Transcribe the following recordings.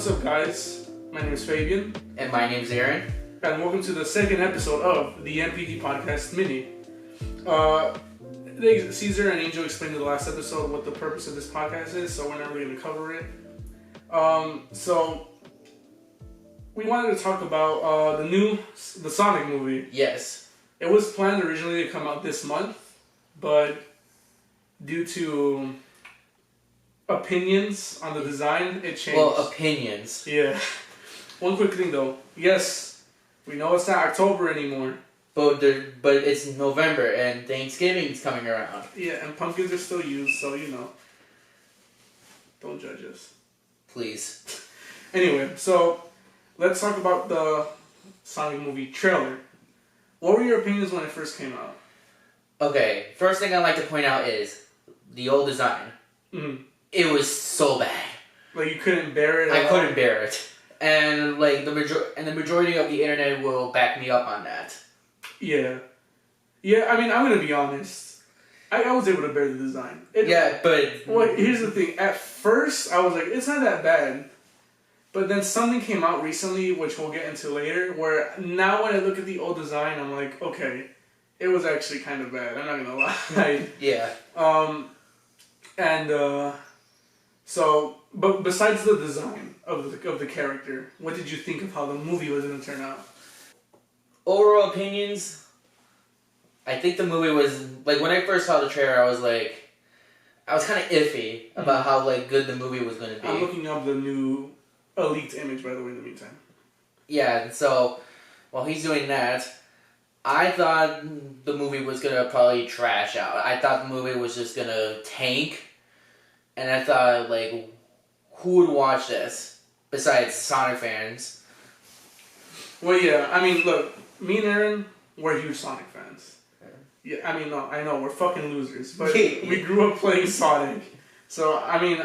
What's up, guys? My name is Fabian. And my name's Aaron. And welcome to the second episode of the MPD podcast mini. Cesar and Angel explained in the last episode what the purpose of this podcast is, so we're not really going to cover it. So we wanted to talk about the Sonic movie. Yes. It was planned originally to come out this month, but due to opinions on the design, it changed. Well, opinions. Yeah. One quick thing though. Yes, we know it's not October anymore. But it's November and Thanksgiving's coming around. Yeah, and pumpkins are still used, so don't judge us. Please. Anyway, so let's talk about the Sonic movie trailer. What were your opinions when it first came out? Okay, first thing I'd like to point out is the old design. Mm-hmm. It was so bad. Like you couldn't bear it. I couldn't bear it, and like the majority of the internet will back me up on that. Yeah. I mean, I'm gonna be honest. I was able to bear the design. Well, here's the thing. At first, I was like, it's not that bad. But then something came out recently, which we'll get into later, where now when I look at the old design, I'm like, okay, it was actually kind of bad. I'm not gonna lie. Yeah. But besides the design of the character, what did you think of how the movie was gonna turn out? Overall opinions, I think the movie was, like, when I first saw the trailer, I was kind of iffy about how, like, good the movie was going to be. I'm looking up the new leaked image, by the way, in the meantime. Yeah, so, while he's doing that, I thought the movie was going to probably trash out. I thought the movie was just going to tank, and I thought, like, who would watch this besides Sonic fans? Well, yeah, I mean, look, me and Aaron, we're huge Sonic fans. Yeah, I mean, no, I know, we're fucking losers, but we grew up playing Sonic. So, I mean,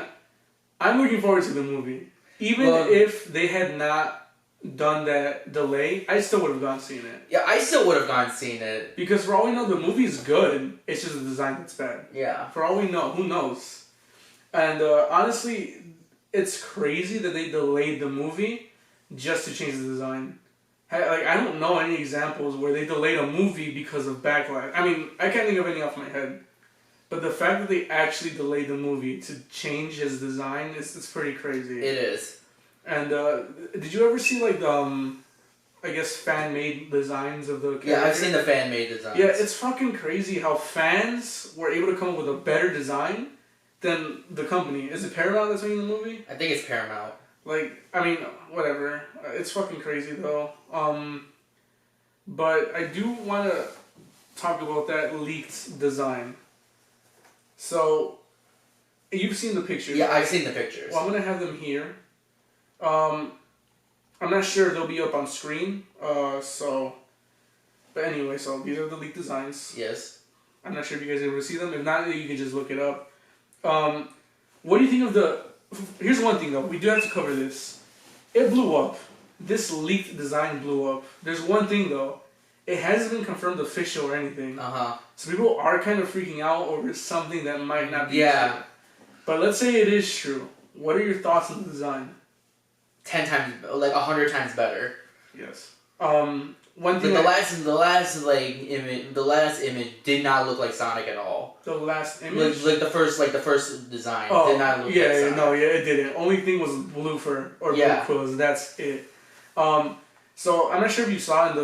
I'm looking forward to the movie. Even if they had not done that delay, I still would have gone seen it. Yeah, I still would have gone seen it. Because for all we know, the movie's good, it's just the design that's bad. Yeah. For all we know, who knows? And honestly, it's crazy that they delayed the movie just to change the design. Like, I don't know any examples where they delayed a movie because of backlash. I mean, I can't think of any off my head. But the fact that they actually delayed the movie to change his design, it's pretty crazy. It is. And did you ever see, like, the, I guess, fan-made designs of the character? Yeah, I've seen the fan-made designs. Yeah, it's fucking crazy how fans were able to come up with a better design than the company. Is it Paramount that's making the movie? I think it's Paramount. Like, I mean, whatever. It's fucking crazy, though. But I do want to talk about that leaked design. So, you've seen the pictures. Yeah, I've seen the pictures. Well, I'm going to have them here. I'm not sure if they'll be up on screen. But anyway, so these are the leaked designs. Yes. I'm not sure if you guys ever see them. If not, you can just look it up. What do you think of the... Here's one thing, though. We do have to cover this. It blew up. This leaked design blew up. There's one thing, though. It hasn't been confirmed official or anything. Uh-huh. So people are kind of freaking out over something that might not be true. But let's say it is true. What are your thoughts on the design? 10 times, like 100 times better. Yes. One thing. The last image did not look like Sonic at all. The last image. Like the first design did not look like Sonic. It didn't. Only thing was blue blue quills. That's it. So I'm not sure if you saw in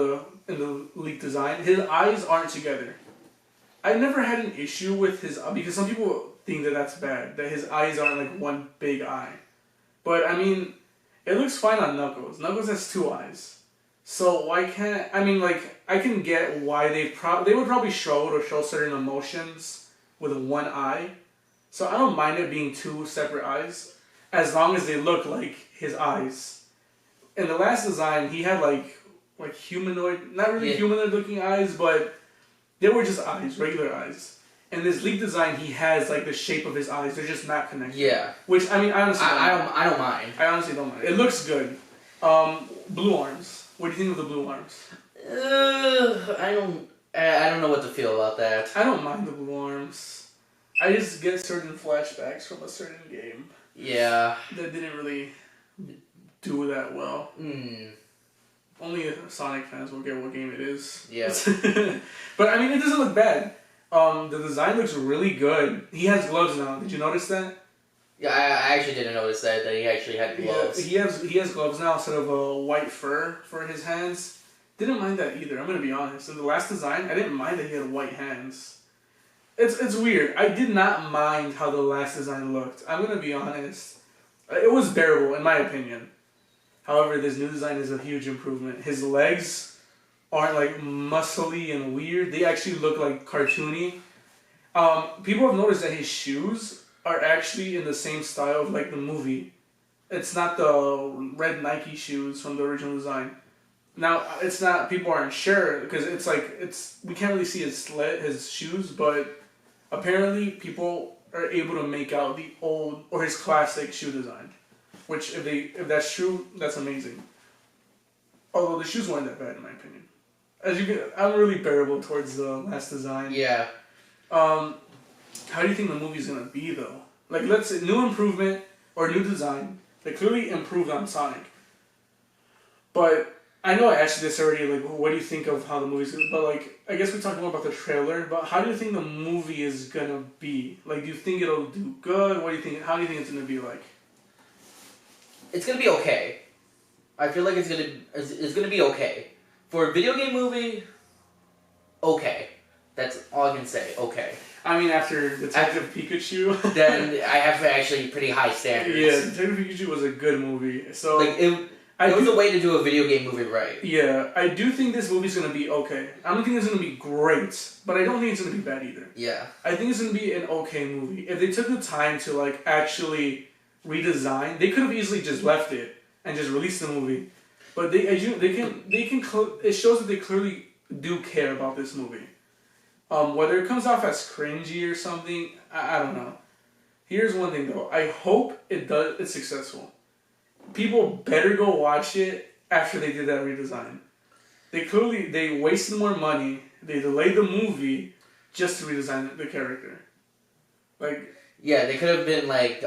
the leaked design, his eyes aren't together. I never had an issue with his, because some people think that that's bad, that his eyes aren't like one big eye. But I mean, it looks fine on Knuckles. Knuckles has two eyes. So why can't, I mean, like, I can get why they would probably show certain emotions with one eye. So I don't mind it being two separate eyes, as long as they look like his eyes. In the last design, he had like humanoid, not really humanoid looking eyes, but they were just eyes, regular eyes. In this leaked design, he has like the shape of his eyes. They're just not connected. Yeah. Which, I mean, honestly, I don't mind. I honestly don't mind. It looks good. Blue arms. What do you think of the blue arms? I don't know what to feel about that. I don't mind the blue arms. I just get certain flashbacks from a certain game. Yeah. That didn't really do that well. Only Sonic fans will get what game it is. Yeah. But I mean, it doesn't look bad. The design looks really good. He has gloves now. Did you notice that? Yeah, I actually didn't notice that he actually had gloves. Yeah, he has gloves now instead of a white fur for his hands. Didn't mind that either. I'm gonna be honest. In the last design, I didn't mind that he had white hands. It's weird. I did not mind how the last design looked. I'm gonna be honest. It was bearable in my opinion. However, this new design is a huge improvement. His legs aren't like muscly and weird. They actually look like cartoony. People have noticed that his shoes are actually in the same style of like the movie. It's not the red Nike shoes from the original design. Now it's not. People aren't sure because we can't really see his shoes, but apparently people are able to make out the old or his classic shoe design. Which, if that's true, that's amazing. Although the shoes weren't that bad, in my opinion. I'm really bearable towards the last design. Yeah. How do you think the movie's gonna be though? Like, let's say new improvement or new design. They clearly improved on Sonic. But I know I asked you this already. Like, what do you think of how the movie's gonna? But like, I guess we talked more about the trailer. But how do you think the movie is gonna be? Like, do you think it'll do good? What do you think? How do you think it's gonna be like? It's gonna be okay. I feel like it's gonna be okay. For a video game movie, okay. That's all I can say, okay. I mean, after Detective Pikachu... then I have actually pretty high standards. Yeah, Detective Pikachu was a good movie. So like, it was a way to do a video game movie right. Yeah, I do think this movie's gonna be okay. I don't think it's gonna be great, but I don't think it's gonna be bad either. Yeah. I think it's gonna be an okay movie. If they took the time to, like, actually redesign, they could have easily just left it and just released the movie. But they can it shows that they clearly do care about this movie. Whether it comes off as cringy or something, I don't know. Here's one thing though. I hope it's successful. People better go watch it after they did that redesign. They wasted more money. They delayed the movie just to redesign the character. Like, yeah, they could have been like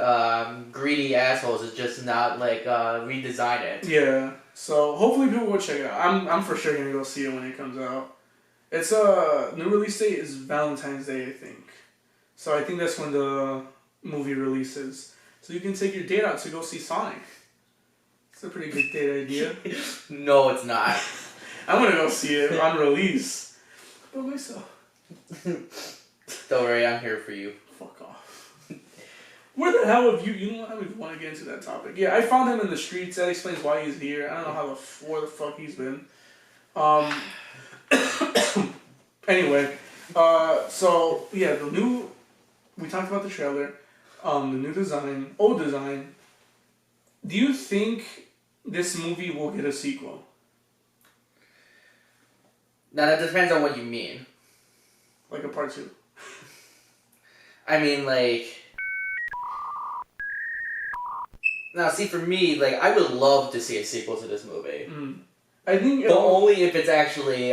greedy assholes and just not like redesign it. Yeah. So hopefully people will check it out. I'm for sure gonna go see it when it comes out. It's new release date is Valentine's Day, I think. So I think that's when the movie releases. So you can take your date out to go see Sonic. It's a pretty good date idea. No, it's not. I'm gonna go see it on release. But myself. Don't worry, I'm here for you. Fuck off. Where the hell have you? You know what? I don't even want to get into that topic. Yeah, I found him in the streets. That explains why he's here. I don't know where the fuck he's been. Anyway, so yeah, we talked about the trailer, the new design, old design. Do you think this movie will get a sequel? Now that depends on what you mean. Like a part 2. I mean, like... Now, see, for me, like, I would love to see a sequel to this movie. I think... But only if it's actually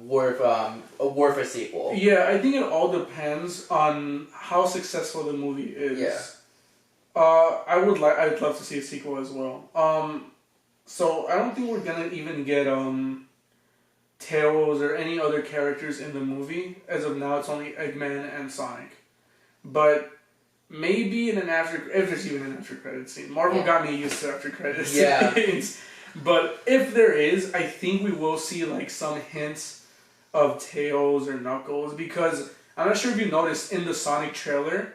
worth a sequel. Yeah, I think it all depends on how successful the movie is. Yeah. I'd love to see a sequel as well. So I don't think we're gonna even get Tails or any other characters in the movie. As of now, it's only Eggman and Sonic. But maybe if there's even an after credits scene. Marvel got me used to after credits scenes. But if there is, I think we will see like some hints of Tails or Knuckles, because I'm not sure if you noticed in the Sonic trailer,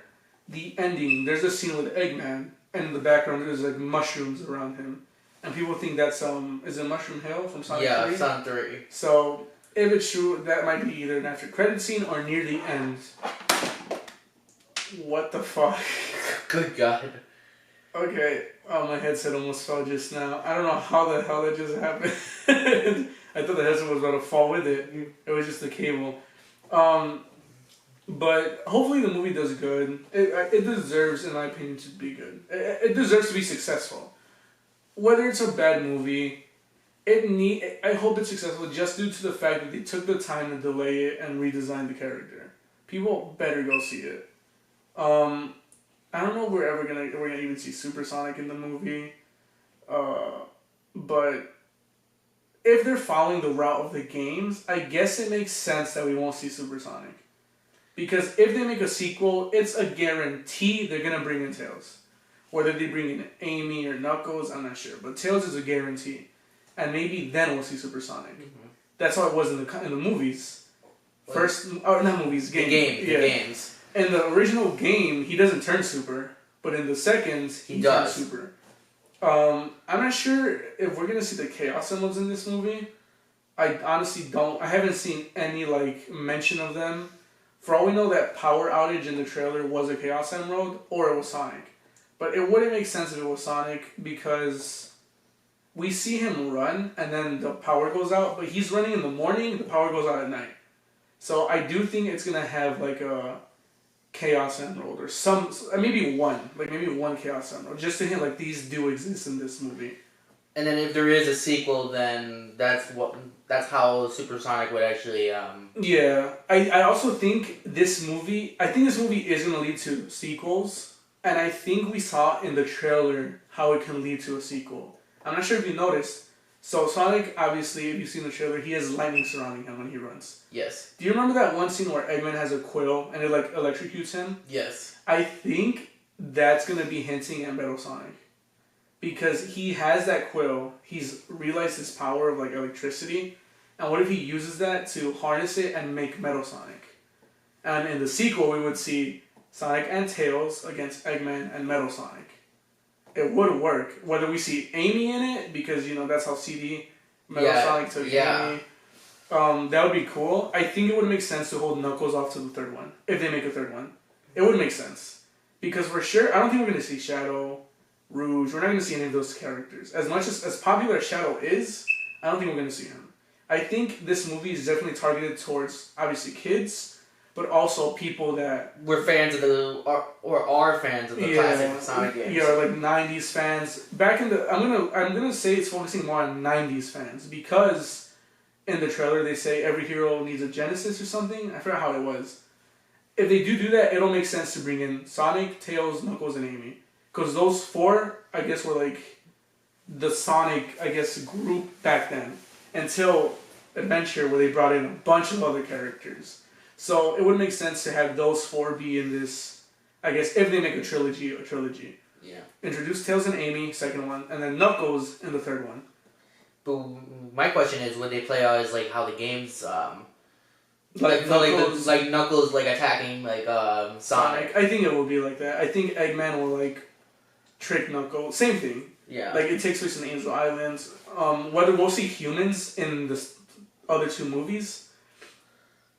the ending, there's a scene with Eggman, and in the background there's like mushrooms around him. And people think that's is it Mushroom Hill from Sonic 3? Yeah, Sonic 3. So if it's true, that might be either an after credit scene or near the end. What the fuck? Good God. Okay. Oh, my headset almost fell just now. I don't know how the hell that just happened. I thought the headset was about to fall with it. It was just the cable. But hopefully the movie does good. It deserves, in my opinion, to be good. It deserves to be successful. Whether it's a bad movie, I hope it's successful just due to the fact that they took the time to delay it and redesign the character. People better go see it. I don't know if we're gonna even see Supersonic in the movie. but if they're following the route of the games, I guess it makes sense that we won't see Supersonic. Because if they make a sequel, it's a guarantee they're going to bring in Tails. Whether they bring in Amy or Knuckles, I'm not sure. But Tails is a guarantee. And maybe then we'll see Supersonic. Mm-hmm. That's how it was in the movies. Not movies, games. The games. In the original game, he doesn't turn super. But in the seconds, he turns super. I'm not sure if we're going to see the Chaos Emeralds in this movie. I honestly don't. I haven't seen any mention of them. For all we know, that power outage in the trailer was a Chaos Emerald, or it was Sonic. But it wouldn't make sense if it was Sonic, because we see him run, and then the power goes out, but he's running in the morning, the power goes out at night. So I do think it's going to have, a Chaos Emerald, or maybe one Chaos Emerald, just to hint, these do exist in this movie. And then if there is a sequel, then that's how Supersonic would actually. Yeah, I also think this movie is going to lead to sequels, and I think we saw in the trailer how it can lead to a sequel. I'm not sure if you noticed. So Sonic, obviously, if you've seen the trailer, he has lightning surrounding him when he runs. Yes. Do you remember that one scene where Eggman has a quill and it electrocutes him? Yes. I think that's going to be hinting at Metal Sonic. Because he has that quill, he's realized his power of electricity, and what if he uses that to harness it and make Metal Sonic? And in the sequel, we would see Sonic and Tails against Eggman and Metal Sonic. It would work. Whether we see Amy in it, because that's how CD Metal Sonic took Amy. That would be cool. I think it would make sense to hold Knuckles off to the third one, if they make a third one. It would make sense. Because for sure, I don't think we're going to see Shadow, Rouge. We're not going to see any of those characters. As much as popular as Shadow is, I don't think we're going to see him. I think this movie is definitely targeted towards, obviously, kids, but also people that we're fans of are fans of the classic Sonic games. Yeah, 90s fans. Back in the, I'm gonna say it's focusing more on 90s fans, because in the trailer they say every hero needs a Genesis or something. I forgot how it was. If they do that, it'll make sense to bring in Sonic, Tails, Knuckles, and Amy. Because those four, I guess, were the Sonic, group back then. Until Adventure, where they brought in a bunch of other characters. So it would make sense to have those four be in this, if they make a trilogy. Yeah. Introduce Tails and Amy, second one, and then Knuckles in the third one. But my question is, would they play out as how the games Knuckles, Knuckles attacking Sonic? I think it will be like that. I think Eggman will trick Knuckles. Same thing. Yeah. It takes place in the Angel Islands. Whether we'll see humans in the other two movies,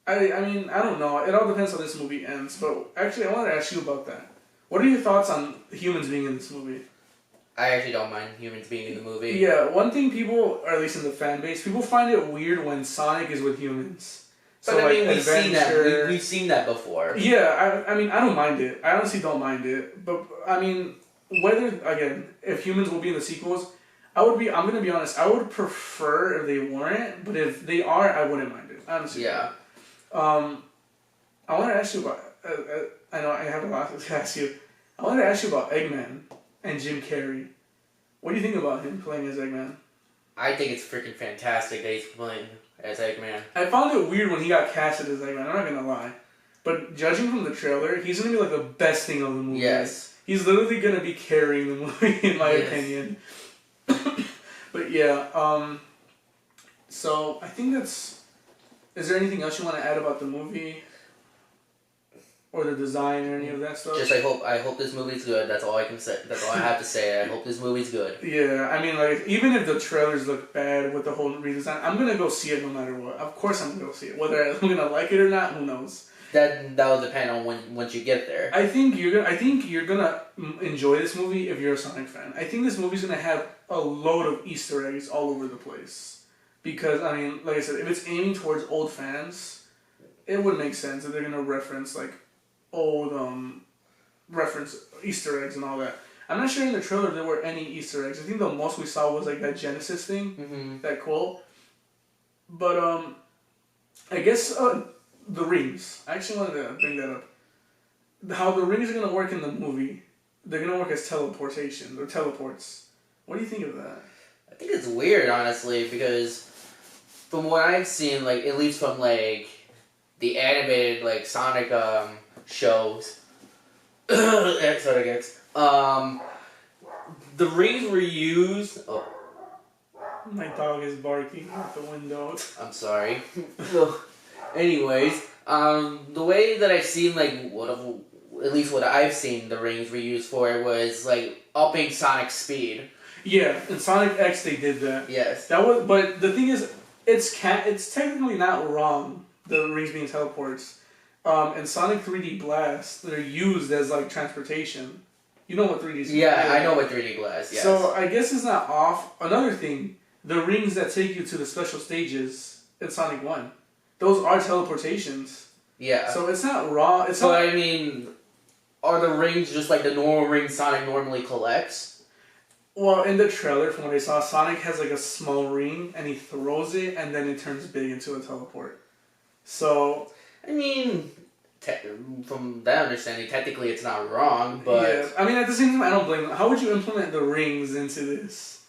I mean, I don't know. It all depends how this movie ends. But actually, I wanted to ask you about that. What are your thoughts on humans being in this movie? I actually don't mind humans being in the movie. Yeah, one thing people, or at least in the fan base, people find it weird when Sonic is with humans. So, but I mean, we've seen that. We've seen that before. Yeah, I mean, I don't mind it. I honestly don't mind it. But, I mean, if humans will be in the sequels, I'm going to be honest, I would prefer if they weren't, but if they are, I wouldn't mind it. Honestly. Yeah. I want to ask you about, I know I have a lot to ask you. I want to ask you about Eggman and Jim Carrey. What do you think about him playing as Eggman? I think it's freaking fantastic that he's playing as Eggman. I found it weird when he got casted as Eggman, I'm not going to lie. But judging from the trailer, he's going to be the best thing of the movie. Yes. He's literally going to be carrying the movie, in my opinion. But yeah, so I think that's... Is there anything else you want to add about the movie? Or the design or any of that stuff? Just I hope this movie's good. That's all I can say. That's all I have to say. I hope this movie's good. Yeah, I mean, even if the trailers look bad with the whole redesign, I'm gonna go see it no matter what. Of course I'm gonna go see it. Whether I'm gonna like it or not, who knows? That will depend on once you get there. I think you're gonna enjoy this movie if you're a Sonic fan. I think this movie's gonna have a load of Easter eggs all over the place. Because, I mean, like I said, if it's aiming towards old fans, it would make sense if they're gonna reference old reference Easter eggs and all that. I'm not sure in the trailer there were any Easter eggs. I think the most we saw was that Genesis thing, that quote. But I guess the rings. I actually wanted to bring that up. How the rings are gonna work in the movie? They're gonna work as teleportation or teleports. What do you think of that? I think it's weird, honestly, because from what I've seen, like, at least from, like, the animated, like, Sonic, shows, Sonic X, the rings were used... Oh. My dog is barking out the window. I'm sorry. Anyways, the way that I've seen, like, at least what I've seen the rings were used for was, like, upping Sonic's speed. Yeah, in Sonic X they did that. Yes. But the thing is, it's technically not wrong, the rings being teleports. In Sonic 3D Blast, they're used as, like, transportation. You know what 3D is? Yeah, I know what 3D Blast, yes. So, I guess it's not off. Another thing, the rings that take you to the special stages in Sonic 1, those are teleportations. Yeah. So, it's not wrong. I mean, are the rings just like the normal rings Sonic normally collects? Well, in the trailer, from what I saw, Sonic has, like, a small ring, and he throws it, and then it turns big into a teleport. So... I mean, from that understanding, technically it's not wrong, but... Yeah, I mean, at the same time, I don't blame them. How would you implement the rings into this?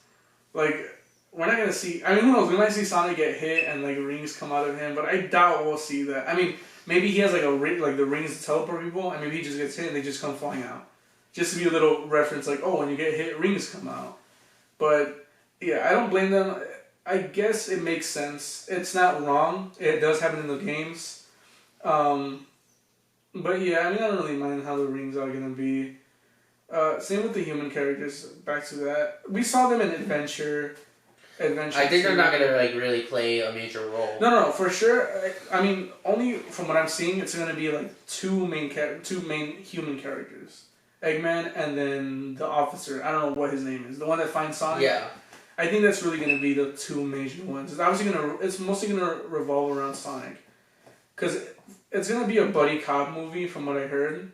Like, we're not going to see... I mean, who knows? We might see Sonic get hit and, like, rings come out of him, but I doubt we'll see that. I mean, maybe he has, like, a ring, like, the rings to teleport people, and maybe he just gets hit and they just come flying out. Just to be a little reference, like, oh, when you get hit, rings come out. But, yeah, I don't blame them. I guess it makes sense. It's not wrong. It does happen in the games. But yeah, I mean, I don't really mind how the rings are gonna be. Same with the human characters. Back to that, we saw them in Adventure. I think they're not gonna like really play a major role. No, for sure. I mean, only from what I'm seeing, it's gonna be like two main human characters, Eggman and then the officer. I don't know what his name is. The one that finds Sonic. Yeah. I think that's really gonna be the two major ones. It's mostly gonna revolve around Sonic, because it's gonna be a buddy cop movie from what I heard,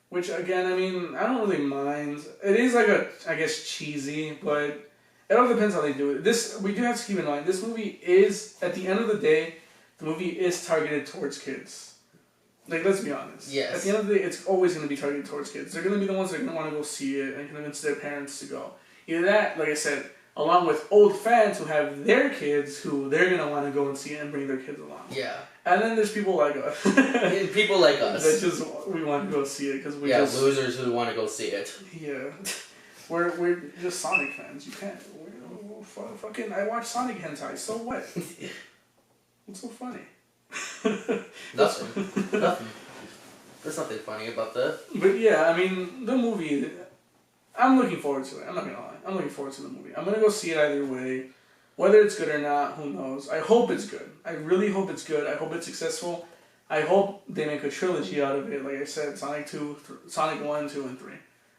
which again, I mean, I don't really mind. It is like I guess cheesy, but it all depends how they do it. We do have to keep in mind, this movie is, at the end of the day, the movie is targeted towards kids. Like, let's be honest. Yes. At the end of the day, it's always gonna be targeted towards kids. They're gonna be the ones that are gonna want to go see it and convince their parents to go. Either that, like I said, along with old fans who have their kids who they're going to want to go and see it and bring their kids along. Yeah. And then there's people like us. People like us. That just, we want to go see it because we just... losers who want to go see it. Yeah. We're just Sonic fans. You can't... Fucking, I watch Sonic hentai, so what? What's so funny? Nothing. There's nothing funny about that. But yeah, I mean, the movie... I'm looking forward to it. I'm not going to lie. I'm looking forward to the movie. I'm going to go see it either way. Whether it's good or not, who knows. I hope it's good. I really hope it's good. I hope it's successful. I hope they make a trilogy out of it. Like I said, Sonic 1, 2, and 3.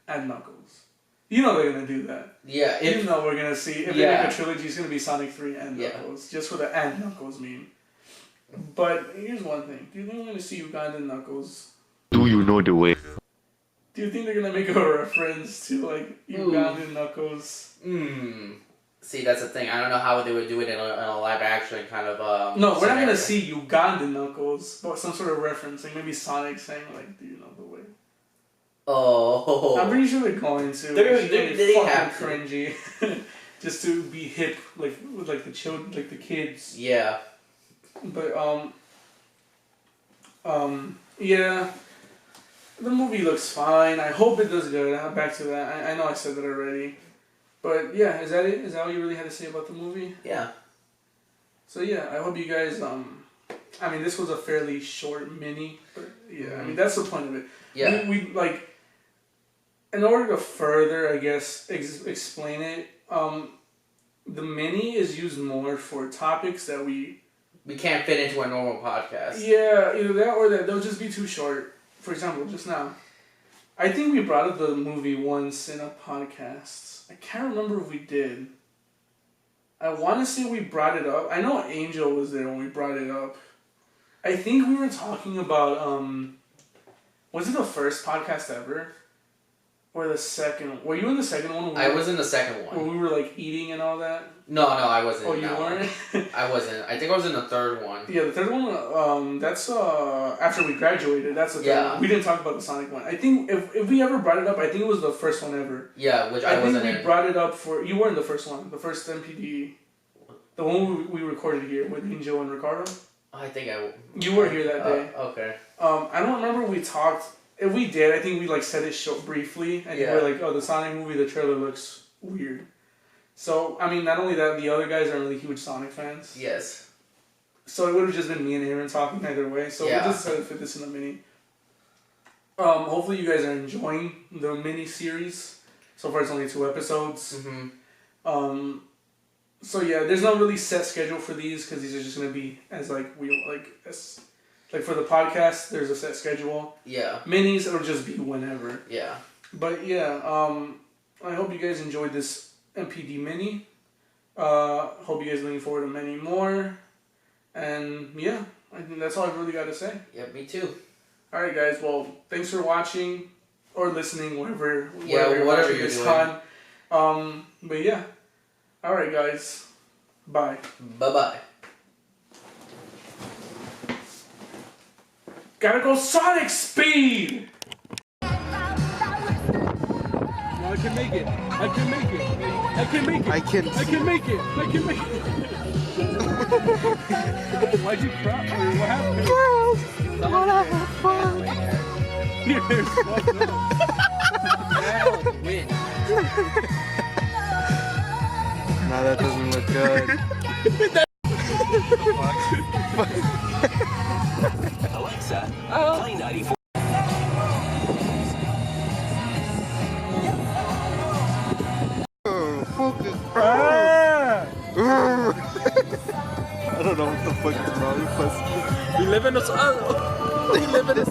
And Knuckles. You know they're going to do that. Yeah. You know we're going to see... If they make a trilogy, it's going to be Sonic 3 and Knuckles. Just for the and Knuckles meme. But here's one thing. Do you think we're going to see Ugandan Knuckles? Do you know the way? Do you think they're gonna make a reference to like Ugandan Knuckles? See, that's the thing. I don't know how they would do it in a live action kind of. No, we're not gonna see Ugandan Knuckles, but some sort of reference, like maybe Sonic saying like, "Do you know the way?" Oh. I'm pretty sure they're going to. They have cringy, just to be hip, like with like the children, like the kids. Yeah. But yeah. The movie looks fine. I hope it does good. Back to that. I know I said that already. But yeah, is that it? Is that all you really had to say about the movie? Yeah. So yeah, I hope you guys, I mean, this was a fairly short mini, but yeah, I mean, that's the point of it. Yeah. We like, in order to further, I guess, explain it, the mini is used more for topics that we can't fit into a normal podcast. Yeah, either that or that they'll just be too short. For example, just now, I think we brought up the movie once in a podcast. I can't remember if we did. I want to say we brought it up. I know Angel was there when we brought it up. I think we were talking about, was it the first podcast ever? Or the second? Were you in the second one? I was in the second one. Where we were like eating and all that. No, I wasn't. Oh, you weren't? I wasn't. I think I was in the third one. Yeah, the third one. That's after we graduated. That's the third one. We didn't talk about the Sonic one. I think if we ever brought it up, I think it was the first one ever. Yeah, which I wasn't in. I think we brought it up for you were in the first one, the first MPD, the one we recorded here with Angel and Ricardo. I think You were here that day. Okay. I don't remember we talked. If we did, I think we like said it briefly, and we were like, "Oh, the Sonic movie, the trailer looks weird." So I mean, not only that, the other guys are really huge Sonic fans. Yes. So it would have just been me and Aaron talking either way. So we just decided to fit this in a mini. Hopefully you guys are enjoying the mini series. So far, it's only 2 episodes. Mm-hmm. So yeah, there's no really set schedule for these because these are just gonna be as like like for the podcast, there's a set schedule. Yeah. Minis, it'll just be whenever. Yeah. But yeah, I hope you guys enjoyed this MPD mini. Hope you guys are looking forward to many more. And yeah, I think that's all I've really got to say. Yeah, me too. Alright guys, well, thanks for watching or listening, whatever you're doing. But yeah. Alright guys. Bye. Bye-bye. Gotta go Sonic speed! No, I can make it. I can make it. I can make it. I can make it. I can make it. Why'd you cry? What happened? Girls, wanna have fun? You're fucked up. No, that doesn't look good. Alexa, play 94. Focus. I don't know what the fuck is wrong with us. We live in a... We live in a...